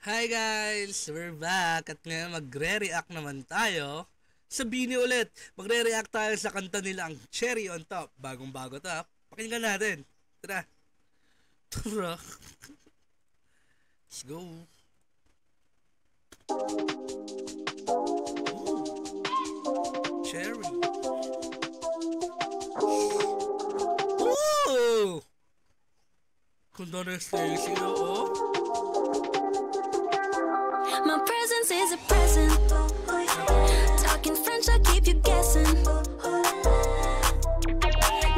Hi guys! We're back at ngayon magre-react naman tayo sa Bini ulit. Magre-react tayo sa kanta nila ang Cherry on Top. Bagong-bago to ha. Pakinggan natin. Tara. Tara. Let's go. Ooh. Cherry. Ooh! Kunda na Stacy oh. My presence is a present. Talking French, I keep you guessing.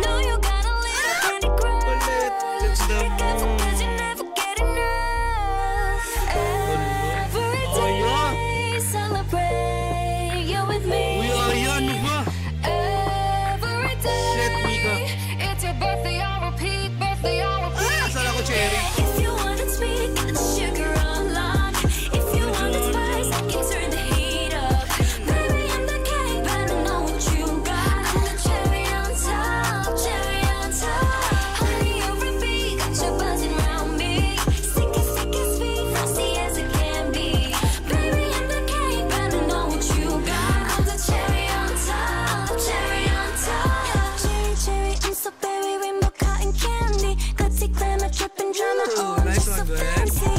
No, you got a little candy crush. Be careful 'cause you never get enough. Every day, celebrate you with me. Every day, it's your birthday, I'll repeat. Birthday, I'll repeat. Saan ako, Cherry? If you want it sweet, got the sugar on lock. If you want it spice, I can turn the heat up. Baby, I'm the cake, but I know what you got. I'm the cherry on top, cherry on top. Honey, over beat, got you buzzing around me. Sticky, sticky, sweet, frosty as it can be. Baby, I'm the cake, but I know what you got. I'm the cherry on top, cherry on top. Cherry, cherry, I'm so berry, rainbow cotton candy. Glitzy, glamour, dripping drama, oh, I'm nice just so one, man. fancy.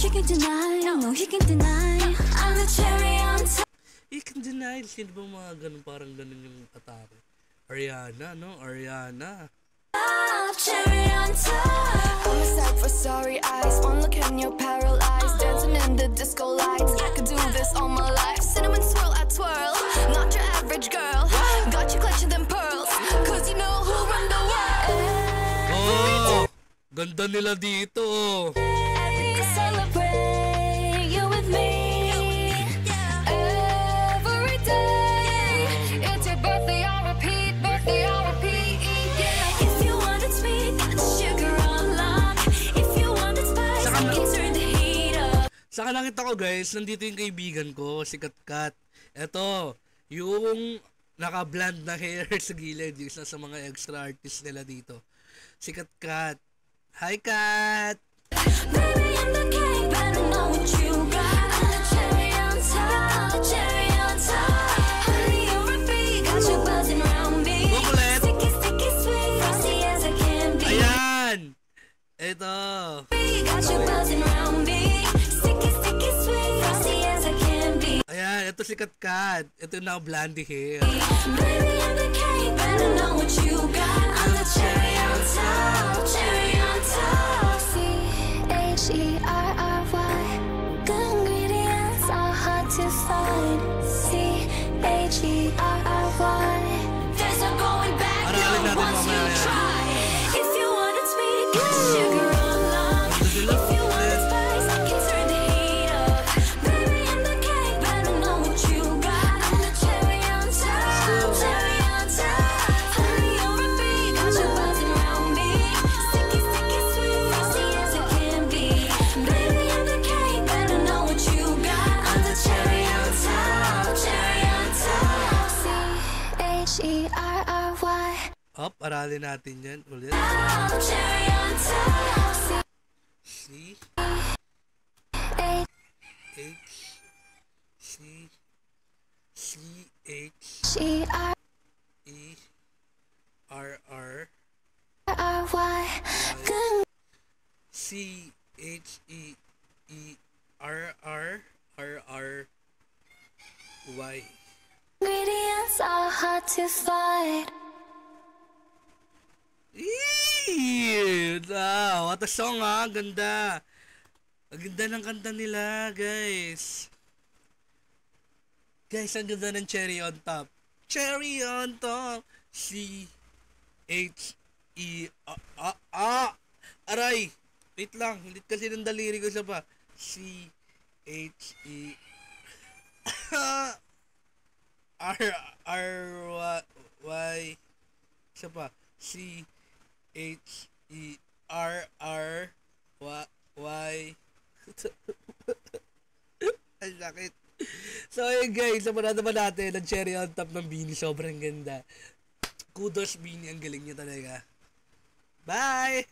You can deny, no, you can deny. I'm the cherry on top. You can deny. Sino ba mga ganun, parang ganun yung atake? Ariana, no? Ariana. Cherry on top. I'm a sight for sorry eyes. One look and you're paralyzed. Dancing in the disco lights. I could do this all my life. Cinnamon swirl, I twirl. Not your average girl. Got you clutching them pearls. 'Cause you know who run the world. Oh! Ganda nila dito, oh. Celebrate you with me. Every day, it's your birthday, I'll repeat. Birthday, I'll repeat. If you want it sweet, got the sugar on lock. If you want it spice, I can turn the heat up. Saka nakita ko guys, nandito yung kaibigan ko, si Kat. Eto, yung naka-blonde na hair sa gilid, yung isa sa mga extra artist nila dito. Si Kat. Hi, Kat! Baby, I'm the cake, but I know what you got. I'm the cherry on top, cherry on top. Honey, over beat, got you buzzing around me. Chocolate. Sticky, sticky, sweet, frosty as I can be. Ayan! Eto! Got you buzzing around me. Sticky, sticky, sweet, frosty as I can be. Ayan, ito si Kat. Ito na blondie hair. Baby, I'm the cake, but I know what you got. I'm the cherry on top, cherry on top. CHERRY. Good ingredients are hard to find. CHERRY. There's no going back, Aralin no, natin once you mamaya yan. try. If you want it sweet, get the sugar on lock. If you want it spice, I can turn the heat up. Baby, I'm the cake, but I know what you got. I'm the cherry on top, cherry on top. Honey, over beat, got you buzzing around me. Sticky, sticky, sweet, frosty as it can be. Baby, I'm the cake, but I know what you got. I'm the cherry on top, cherry on top. CHERRY. Up, aralin natin yan ulit. Cherry on top. C H C H CHERRY. E R R C H E R R Y. Ingredients are hard to find. What a song ha, ganda. Ang ganda ng kanta nila, guys. Guys, ang ganda ng Cherry on Top. Cherry on Top. Aray. Wait lang, hindi kasi ng daliri ko siya pa. CHE R siya pa. CHERRY. Ang sakit. So ayun guys, naman naman natin ang Cherry on Top ng Bini. Sobrang ganda. Kudos Bini, ang galing niya talaga. Bye!